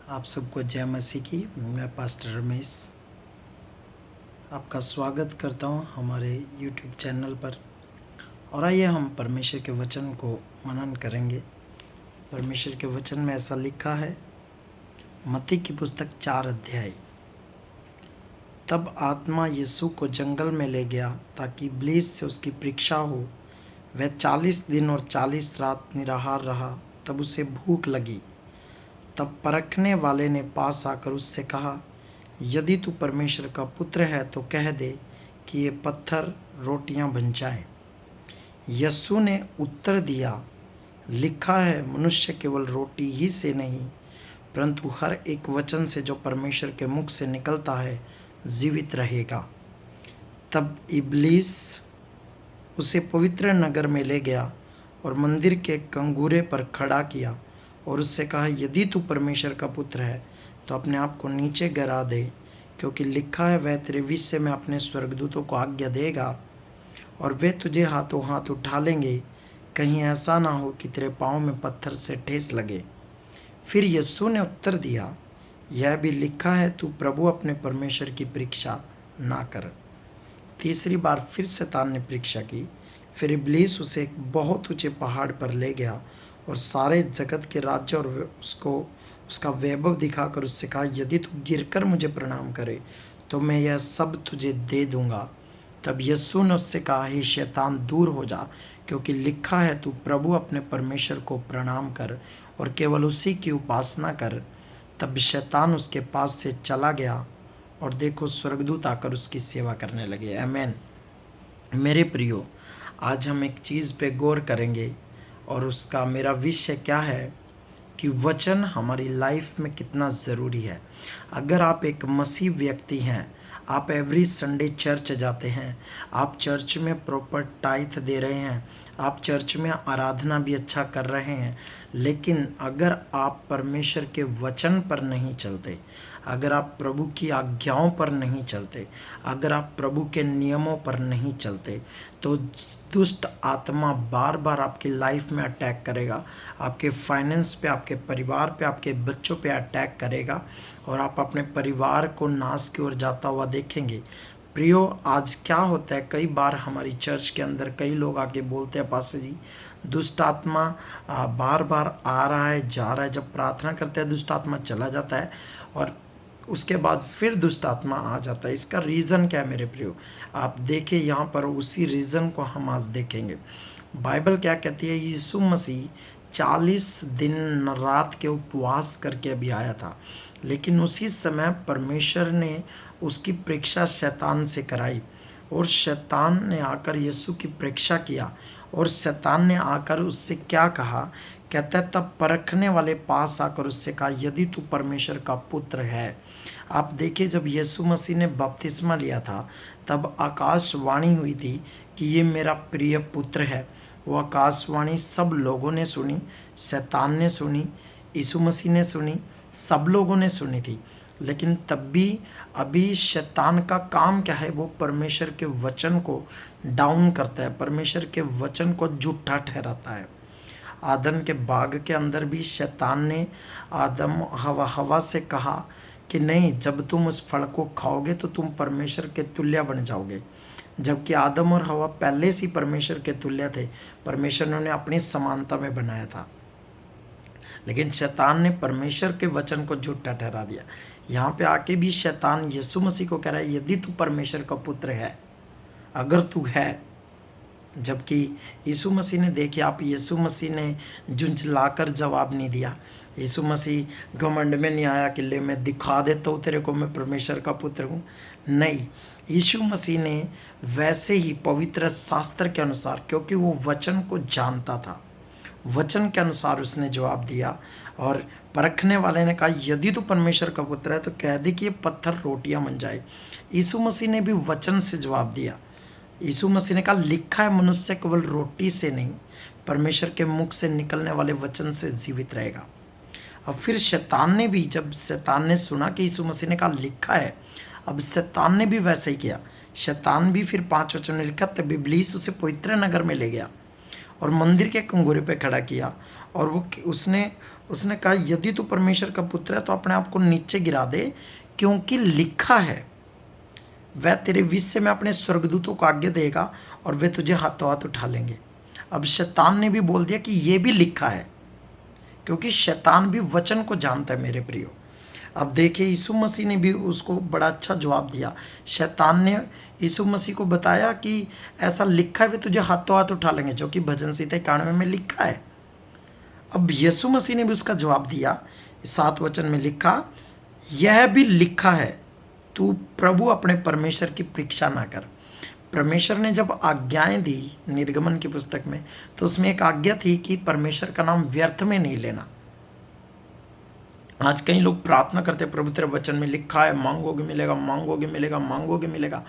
आप सबको जय मसीह की। मैं पास्टर रमेश आपका स्वागत करता हूं हमारे यूट्यूब चैनल पर। और आइए हम परमेश्वर के वचन को मनन करेंगे। परमेश्वर के वचन में ऐसा लिखा है, मत्ती की पुस्तक 4 अध्याय। तब आत्मा यीशु को जंगल में ले गया ताकि इब्लीस से उसकी परीक्षा हो। वह 40 दिन और 40 रात निराहार रहा। तब उसे भूख लगी। तब परखने वाले ने पास आकर उससे कहा, यदि तू परमेश्वर का पुत्र है तो कह दे कि ये पत्थर रोटियां बन जाएं। यीशु ने उत्तर दिया, लिखा है, मनुष्य केवल रोटी ही से नहीं परंतु हर एक वचन से जो परमेश्वर के मुख से निकलता है जीवित रहेगा। तब इब्लीस उसे पवित्र नगर में ले गया और मंदिर के कंगूरे पर खड़ा किया और उससे कहा, यदि तू परमेश्वर का पुत्र है तो अपने आप को नीचे गिरा दे, क्योंकि लिखा है, वह तेरे विषय में अपने स्वर्गदूतों को आज्ञा देगा और वे तुझे हाथों हाथ उठा लेंगे, कहीं ऐसा ना हो कि तेरे पाँव में पत्थर से ठेस लगे। फिर यीशु ने उत्तर दिया, यह भी लिखा है, तू प्रभु अपने परमेश्वर की परीक्षा ना कर। तीसरी बार फिर शैतान ने परीक्षा की। फिर इब्लीस उसे एक बहुत ऊंचे पहाड़ पर ले गया और सारे जगत के राज्य और उसको उसका वैभव दिखाकर उससे कहा, यदि तू गिरकर मुझे प्रणाम करे तो मैं यह सब तुझे दे दूंगा। तब यीशु ने उससे कहा, हे शैतान, दूर हो जा, क्योंकि लिखा है, तू प्रभु अपने परमेश्वर को प्रणाम कर और केवल उसी की उपासना कर। तब शैतान उसके पास से चला गया और देखो, स्वर्गदूत आकर उसकी सेवा करने लगे। आमीन। मेरे प्रियो, आज हम एक चीज़ पे गौर करेंगे और उसका मेरा विषय क्या है कि वचन हमारी लाइफ में कितना ज़रूरी है। अगर आप एक मसीह व्यक्ति हैं, आप एवरी संडे चर्च जाते हैं, आप चर्च में प्रॉपर टाइथ दे रहे हैं, आप चर्च में आराधना भी अच्छा कर रहे हैं, लेकिन अगर आप परमेश्वर के वचन पर नहीं चलते, अगर आप प्रभु की आज्ञाओं पर नहीं चलते, अगर आप प्रभु के नियमों पर नहीं चलते, तो दुष्ट आत्मा बार बार आपकी लाइफ में अटैक करेगा, आपके फाइनेंस पे, आपके परिवार पे, आपके बच्चों पे अटैक करेगा और आप अपने परिवार को नाश की ओर जाता हुआ देखेंगे। प्रियो, आज क्या होता है, कई बार हमारी चर्च के अंदर कई लोग आके बोलते हैं, पास्टर जी, दुष्ट आत्मा बार बार आ रहा है, जा रहा है। जब प्रार्थना करते हैं दुष्ट आत्मा चला जाता है और उसके बाद फिर दुष्ट आत्मा आ जाता है। इसका रीज़न क्या है मेरे प्रियो? आप देखिए, यहाँ पर उसी रीज़न को हम आज देखेंगे। बाइबल क्या कहती है? यीशु मसीह 40 दिन रात के उपवास करके अभी आया था, लेकिन उसी समय परमेश्वर ने उसकी परीक्षा शैतान से कराई और शैतान ने आकर यीशु की परीक्षा किया और शैतान ने आकर उससे क्या कहा? कहता है, तब परखने वाले पास आकर उससे कहा, यदि तू परमेश्वर का पुत्र है। आप देखिए, जब यीशु मसीह ने बपतिस्मा लिया था तब आकाशवाणी हुई थी कि ये मेरा प्रिय पुत्र है। वो आकाशवाणी सब लोगों ने सुनी, शैतान ने सुनी, यीशु मसीह ने सुनी, सब लोगों ने सुनी थी। लेकिन तब भी अभी शैतान का काम क्या है? वो परमेश्वर के वचन को डाउन करता है, परमेश्वर के वचन को झूठा ठहराता है। आदम के बाग के अंदर भी शैतान ने आदम हवा से कहा कि नहीं, जब तुम उस फल को खाओगे तो तुम परमेश्वर के तुल्य बन जाओगे। जबकि आदम और हवा पहले से परमेश्वर के तुल्य थे, परमेश्वर ने उन्हें अपनी समानता में बनाया था, लेकिन शैतान ने परमेश्वर के वचन को झूठा ठहरा दिया। यहाँ पे आके भी शैतान यीशु मसीह को कह रहा है, यदि तू परमेश्वर का पुत्र है, अगर तू है। जबकि यीशु मसीह ने, देखिए आप, यीशु मसीह ने झुंझलाकर जवाब नहीं दिया। यीशु मसीह घमंड में नहीं आया कि ले मैं दिखा देता हूँ तेरे को, मैं परमेश्वर का पुत्र हूँ। नहीं, यीशु मसीह ने वैसे ही पवित्र शास्त्र के अनुसार, क्योंकि वो वचन को जानता था, वचन के अनुसार उसने जवाब दिया। और परखने वाले ने कहा, यदि तू परमेश्वर का पुत्र है तो कह दे कि ये पत्थर रोटियां बन जाए। यीशु मसीह ने भी वचन से जवाब दिया। यीशु मसीह ने कहा, लिखा है, मनुष्य केवल रोटी से नहीं परमेश्वर के मुख से निकलने वाले वचन से जीवित रहेगा। अब फिर शैतान ने भी, जब शैतान ने सुना कि यीशु मसीह ने कहा लिखा है, अब शैतान ने भी वैसे ही किया। शैतान भी फिर 5 वचन में लिखा, तब इब्लीस उसे पवित्र नगर में ले गया और मंदिर के कंगूरे पे खड़ा किया और वो उसने उसने कहा यदि तू परमेश्वर का पुत्र है तो अपने आप को नीचे गिरा दे, क्योंकि लिखा है वह तेरे विषय में अपने स्वर्गदूतों को आज्ञा देगा और वे तुझे हाथों हाथ उठा लेंगे। अब शैतान ने भी बोल दिया कि ये भी लिखा है, क्योंकि शैतान भी वचन को जानता है मेरे प्रियो। अब देखिए यीशु मसीह ने भी उसको बड़ा अच्छा जवाब दिया। शैतान ने यीशु मसीह को बताया कि ऐसा लिखा है वे तुझे हाथों हाथ उठा लेंगे, जो कि भजन संहिता 91 में लिखा है। अब यीशु मसीह ने भी उसका जवाब दिया, 7 वचन में लिखा, यह भी लिखा है तू प्रभु अपने परमेश्वर की परीक्षा ना कर। परमेश्वर ने जब आज्ञाएं दी निर्गमन की पुस्तक में, तो उसमें एक आज्ञा थी कि परमेश्वर का नाम व्यर्थ में नहीं लेना। आज कई लोग प्रार्थना करते हैं, प्रभु तेरे वचन में लिखा है मांगोगे मिलेगा, मांगोगे मिलेगा, मांगोगे मिलेगा।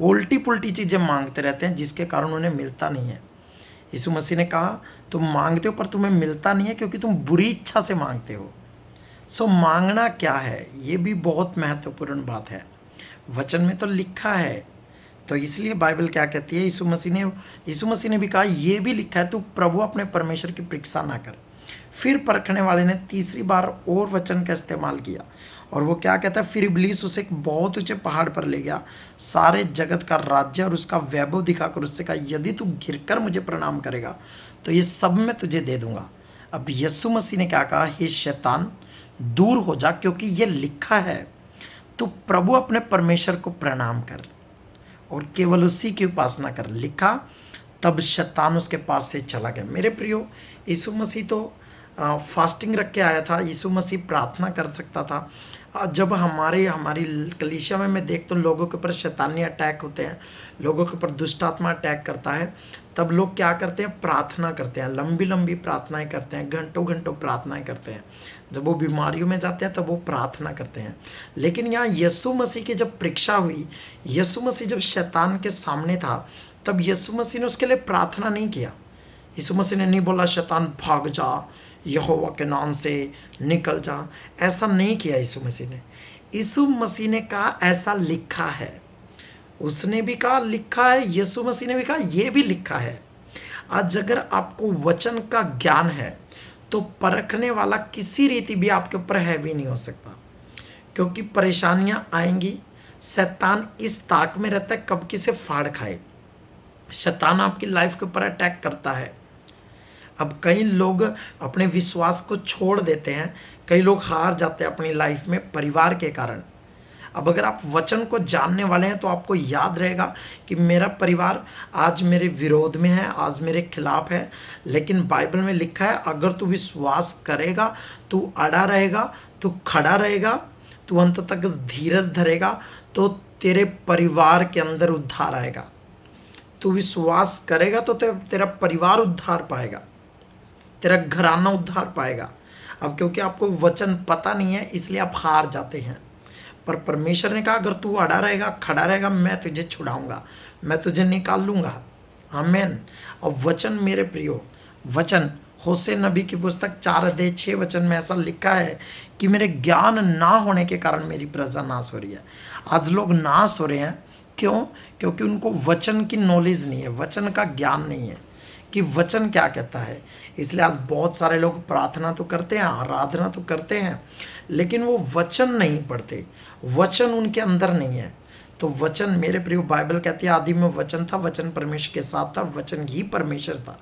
उल्टी पुल्टी चीजें मांगते रहते हैं, जिसके कारण उन्हें मिलता नहीं है। यीशु मसीह ने कहा तुम मांगते हो पर तुम्हें मिलता नहीं है, क्योंकि तुम बुरी इच्छा से मांगते हो। सो मांगना क्या है, ये भी बहुत महत्वपूर्ण बात है। वचन में तो लिखा है, तो इसलिए बाइबल क्या कहती है, यीशु मसीह ने भी कहा ये भी लिखा है तू प्रभु अपने परमेश्वर की परीक्षा ना कर। फिर परखने वाले ने तीसरी बार और वचन का इस्तेमाल किया, और वो क्या कहता है, फिर इब्लीस उसे एक बहुत ऊंचे पहाड़ पर ले गया, सारे जगत का राज्य और उसका वैभव दिखाकर उससे कहा यदि तू गिरकर मुझे प्रणाम करेगा तो ये सब मैं तुझे दे दूंगा। अब यीशु मसीह ने क्या कहा, हे शैतान दूर हो जा, क्योंकि ये लिखा है तू प्रभु अपने परमेश्वर को प्रणाम कर और केवल उसी की उपासना कर। लिखा, तब शैतान उसके पास से चला गया। मेरे प्रियो, यीशु मसीह तो फास्टिंग रख के आया था, यीशु मसीह प्रार्थना कर सकता था। जब हमारी कलीसिया में मैं देखता हूँ लोगों के ऊपर शैतानी अटैक होते हैं, लोगों के ऊपर दुष्ट आत्मा अटैक करता है, तब लोग क्या करते हैं, प्रार्थना करते हैं, लंबी लंबी प्रार्थनाएं करते हैं, घंटों घंटों प्रार्थनाएं करते हैं। जब वो बीमारियों में जाते हैं तब वो प्रार्थना करते हैं। लेकिन यहाँ यीशु मसीह की जब परीक्षा हुई, यीशु मसीह जब शैतान के सामने था, तब यीशु मसीह ने उसके लिए प्रार्थना नहीं किया। यीशु मसीह ने नहीं बोला शैतान भाग जा, यहोवा के नाम से निकल जा, ऐसा नहीं किया यीशु मसीह ने। यीशु मसीह ने कहा ऐसा लिखा है। उसने भी कहा लिखा है, यीशु मसीह ने भी कहा ये भी लिखा है। आज अगर आपको वचन का ज्ञान है तो परखने वाला किसी रीति भी आपके ऊपर हैवी नहीं हो सकता, क्योंकि परेशानियां आएंगी। शैतान इस ताक में रहता है कब किसे फाड़ खाए। शैतान आपकी लाइफ के ऊपर अटैक करता है। अब कई लोग अपने विश्वास को छोड़ देते हैं, कई लोग हार जाते हैं अपनी लाइफ में परिवार के कारण। अब अगर आप वचन को जानने वाले हैं तो आपको याद रहेगा कि मेरा परिवार आज मेरे विरोध में है, आज मेरे खिलाफ है, लेकिन बाइबल में लिखा है अगर तू विश्वास करेगा, तू अड़ा रहेगा, तू खड़ा रहेगा, तू अंत तक धीरज धरेगा, तो तेरे परिवार के अंदर उद्धार आएगा। तू विश्वास करेगा तो तेरा परिवार उद्धार पाएगा, तेरा घराना उद्धार पाएगा। अब क्योंकि आपको वचन पता नहीं है इसलिए आप हार जाते हैं, पर परमेश्वर ने कहा अगर तू अड़ा रहेगा, खड़ा रहेगा, मैं तुझे छुड़ाऊंगा, मैं तुझे निकाल लूंगा। आमीन। और वचन मेरे प्रियो, वचन होशे नबी की पुस्तक 4:6 में ऐसा लिखा है कि मेरे ज्ञान ना होने के कारण मेरी प्रजा नाश हो रही है। आज लोग नाश हो रहे हैं, क्यों? क्योंकि उनको वचन की नॉलेज नहीं है, वचन का ज्ञान नहीं है कि वचन क्या कहता है। इसलिए आज बहुत सारे लोग प्रार्थना तो करते हैं, आराधना तो करते हैं, लेकिन वो वचन नहीं पढ़ते, वचन उनके अंदर नहीं है। तो वचन मेरे प्रिय, बाइबल कहती है आदि में वचन था, वचन परमेश्वर के साथ था, वचन ही परमेश्वर था।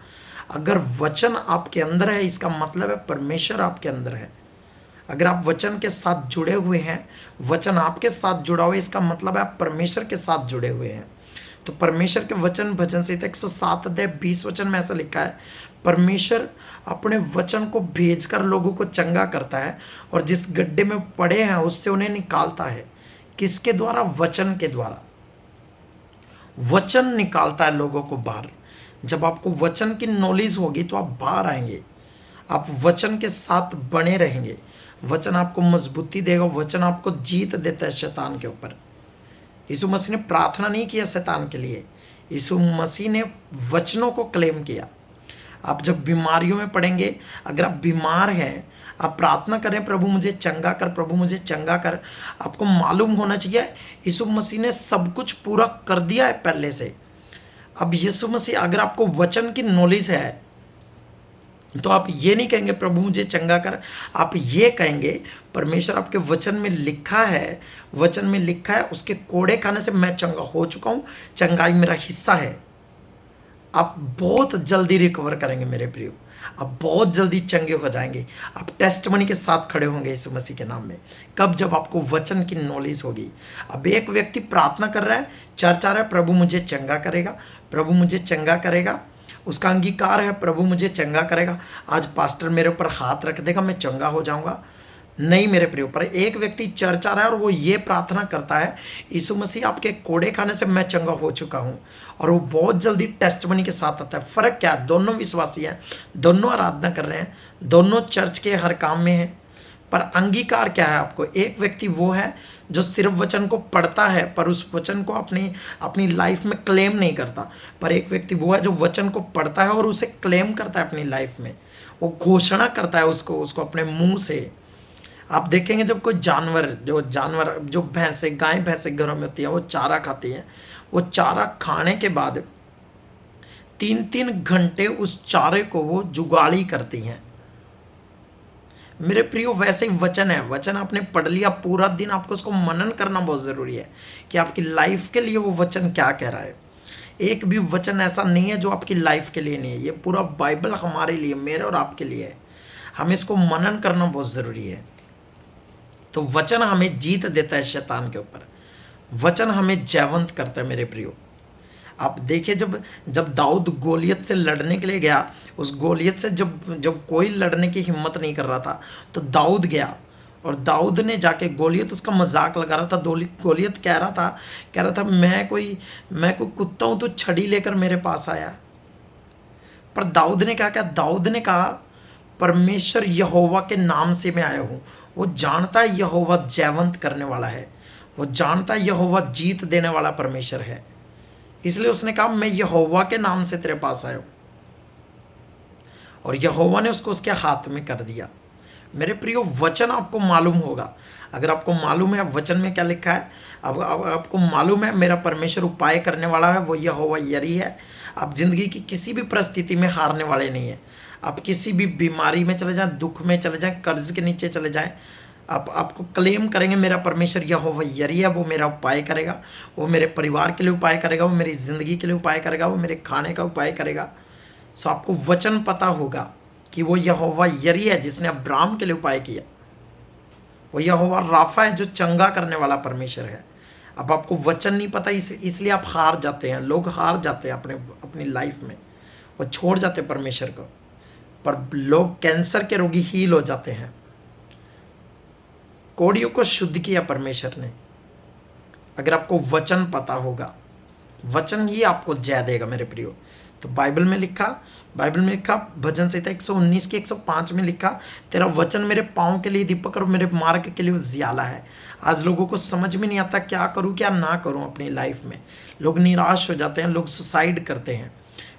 अगर वचन आपके अंदर है इसका मतलब है परमेश्वर आपके अंदर है। अगर आप वचन के साथ जुड़े हुए हैं, वचन आपके साथ जुड़ा हुआ है, इसका मतलब है आप परमेश्वर के साथ जुड़े हुए हैं। तो परमेश्वर के वचन, भजन संहिता 107:20 में ऐसा लिखा है, परमेश्वर अपने वचन को भेजकर लोगों को चंगा करता है और जिस गड्ढे में पड़े हैं उससे उन्हें निकालता है। किसके द्वारा? वचन के द्वारा। वचन निकालता है लोगों को बाहर। जब आपको वचन की नॉलेज होगी तो आप बाहर आएंगे, आप वचन के साथ बने रहेंगे, वचन आपको मजबूती देगा, वचन आपको जीत देता है शैतान के ऊपर। यीशु मसीह ने प्रार्थना नहीं किया शैतान के लिए, यीशु मसीह ने वचनों को क्लेम किया। आप जब बीमारियों में पड़ेंगे, अगर आप बीमार हैं, आप प्रार्थना करें प्रभु मुझे चंगा कर, प्रभु मुझे चंगा कर। आपको मालूम होना चाहिए यीशु मसीह ने सब कुछ पूरा कर दिया है पहले से। अब यीशु मसीह, अगर आपको वचन की नॉलेज है, तो आप ये नहीं कहेंगे प्रभु मुझे चंगा कर, आप ये कहेंगे परमेश्वर आपके वचन में लिखा है, वचन में लिखा है उसके कोड़े खाने से मैं चंगा हो चुका हूँ, चंगाई मेरा हिस्सा है। आप बहुत जल्दी रिकवर करेंगे मेरे प्रियो, आप बहुत जल्दी चंगे हो जाएंगे, आप टेस्टमनी के साथ खड़े होंगे यीशु मसीह के नाम में। कब? जब आपको वचन की नॉलेज होगी। अब एक व्यक्ति प्रार्थना कर रहा है, चर्चा रहा है प्रभु मुझे चंगा करेगा, प्रभु मुझे चंगा करेगा, उसका अंगीकार है प्रभु मुझे चंगा करेगा, आज पास्टर मेरे ऊपर हाथ रख देगा मैं चंगा हो जाऊंगा। नहीं मेरे प्रियो, पर एक व्यक्ति चर्चा रहा है और वो ये प्रार्थना करता है यीशु मसीह आपके कोड़े खाने से मैं चंगा हो चुका हूँ, और वो बहुत जल्दी टेस्टमनी के साथ आता है। फर्क क्या है? दोनों विश्वासी हैं, दोनों आराधना कर रहे हैं, दोनों चर्च के हर काम में हैं, पर अंगीकार क्या है आपको? एक व्यक्ति वो है जो सिर्फ वचन को पढ़ता है पर उस वचन को अपनी लाइफ में क्लेम नहीं करता, पर एक व्यक्ति वो है जो वचन को पढ़ता है और उसे क्लेम करता है अपनी लाइफ में, वो घोषणा करता है उसको अपने मुंह से। आप देखेंगे जब कोई जानवर जो भैंसे, गाय भैंसे घरों में होती है, वो चारा खाती है, वो चारा खाने के बाद 3-3 घंटे उस चारे को वो जुगाड़ी करती हैं। मेरे प्रियो वैसे ही वचन है, वचन आपने पढ़ लिया पूरा दिन, आपको उसको मनन करना बहुत ज़रूरी है कि आपकी लाइफ के लिए वो वचन क्या कह रहा है। एक भी वचन ऐसा नहीं है जो आपकी लाइफ के लिए नहीं है, ये पूरा बाइबल हमारे लिए, मेरे और आपके लिए है। हमें इसको मनन करना बहुत ज़रूरी है। तो वचन हमें जीत देता है शैतान के ऊपर, वचन हमें जयवंत करता है मेरे प्रियो। आप देखिए जब दाऊद गोलियत से लड़ने के लिए गया, उस गोलियत से जब कोई लड़ने की हिम्मत नहीं कर रहा था तो दाऊद गया, और दाऊद ने जाके, गोलियत उसका मजाक लगा रहा था, गोलियत कह रहा था मैं कोई कुत्ता हूं तो छड़ी लेकर मेरे पास आया। पर दाऊद ने क्या कहा? दाऊद ने कहा परमेश्वर यहोवा के नाम से मैं आया हूं। वो जानता है यहोवा जयवंत करने वाला है, वो जानता है यहोवा जीत देने वाला परमेश्वर है, इसलिए उसने कहा मैं यहोवा के नाम से तेरे पास आया हूं, और यहोवा ने उसको उसके हाथ में कर दिया। मेरे प्रियो वचन आपको मालूम होगा, अगर आपको मालूम है वचन में क्या लिखा है, अब आपको मालूम है मेरा परमेश्वर उपाय करने वाला है, वो यहोवा यरी है। आप जिंदगी की किसी भी परिस्थिति में हारने वाले नहीं है। आप किसी भी बीमारी में चले जाएं, दुख में चले जाएं, कर्ज के नीचे चले जाएं, आपको क्लेम करेंगे मेरा परमेश्वर यहोवा यरी है, वो मेरा उपाय करेगा, वो मेरे परिवार के लिए उपाय करेगा, वो मेरी ज़िंदगी के लिए उपाय करेगा, वो मेरे खाने का उपाय करेगा। सो आपको वचन पता होगा कि वो यहोवा यरी है जिसने अब्राहम के लिए उपाय किया, वो यहोवा राफा है जो चंगा करने वाला परमेश्वर है। अब आपको वचन नहीं पता, इसलिए आप हार जाते हैं, लोग हार जाते हैं अपनी लाइफ में, वो छोड़ जाते हैं परमेश्वर को। पर लोग कैंसर के रोगी हील हो जाते हैं, कोड़ियों को शुद्ध किया परमेश्वर ने। अगर आपको वचन पता होगा, वचन ही आपको जय देगा मेरे प्रियो। तो बाइबल में लिखा भजन संहिता 119 के 105 में लिखा, तेरा वचन मेरे पाँव के लिए दीपक और मेरे मार्ग के लिए उजियाला है। आज लोगों को समझ में नहीं आता क्या करूं क्या ना करूं अपनी लाइफ में, लोग निराश हो जाते हैं, लोग सुसाइड करते हैं।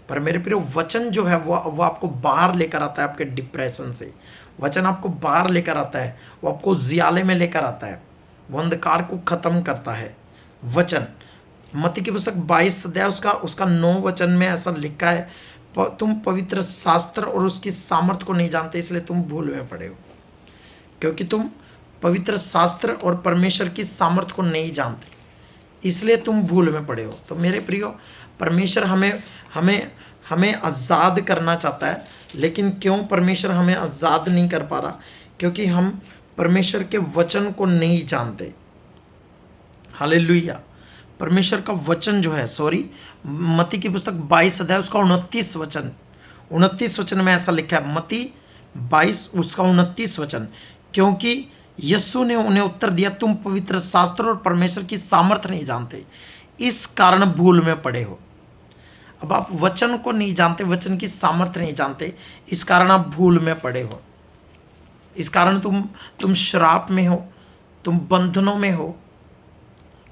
पर मेरे प्रियो वचन जो है वो आपको बाहर लेकर आता है आपके डिप्रेशन से, वचन आपको बाहर लेकर आता है, वो आपको उजियाले में लेकर आता है, वो अंधकार को खत्म करता है। वचन मत्ती की पुस्तक 22 अध्याय उसका 9 वचन में ऐसा लिखा है, तुम पवित्र शास्त्र और उसकी सामर्थ्य को नहीं जानते इसलिए तुम भूल में पड़े हो। क्योंकि तुम पवित्र शास्त्र और परमेश्वर की सामर्थ्य को नहीं जानते इसलिए तुम भूल में पड़े हो। तो मेरे प्रियो परमेश्वर हमें आज़ाद करना चाहता है, लेकिन क्यों परमेश्वर हमें आज़ाद नहीं कर पा रहा? क्योंकि हम परमेश्वर के वचन को नहीं जानते। हालेलुया। परमेश्वर का वचन जो है, मत्ती की पुस्तक 22 अध्याय उसका 29 वचन में ऐसा लिखा है, मत्ती 22 उसका 29 वचन, क्योंकि यीशु ने उन्हें उत्तर दिया तुम पवित्र शास्त्र और परमेश्वर की सामर्थ्य नहीं जानते, इस कारण भूल में पड़े हो। अब आप वचन को नहीं जानते, वचन की सामर्थ्य नहीं जानते, इस कारण आप भूल में पड़े हो, इस कारण तुम श्राप में हो, तुम बंधनों में हो,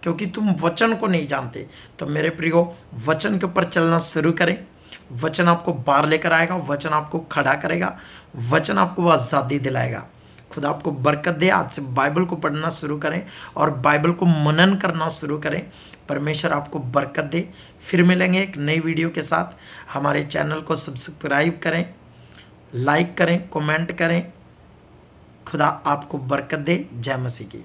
क्योंकि तुम वचन को नहीं जानते। तो मेरे प्रियो वचन के ऊपर चलना शुरू करें, वचन आपको बाहर लेकर आएगा, वचन आपको खड़ा करेगा, वचन आपको आज़ादी दिलाएगा। खुदा आपको बरकत दे। आज से बाइबल को पढ़ना शुरू करें और बाइबल को मनन करना शुरू करें। परमेश्वर आपको बरकत दे। फिर मिलेंगे एक नई वीडियो के साथ। हमारे चैनल को सब्सक्राइब करें, लाइक करें, कमेंट करें। खुदा आपको बरकत दे। जय मसीह की।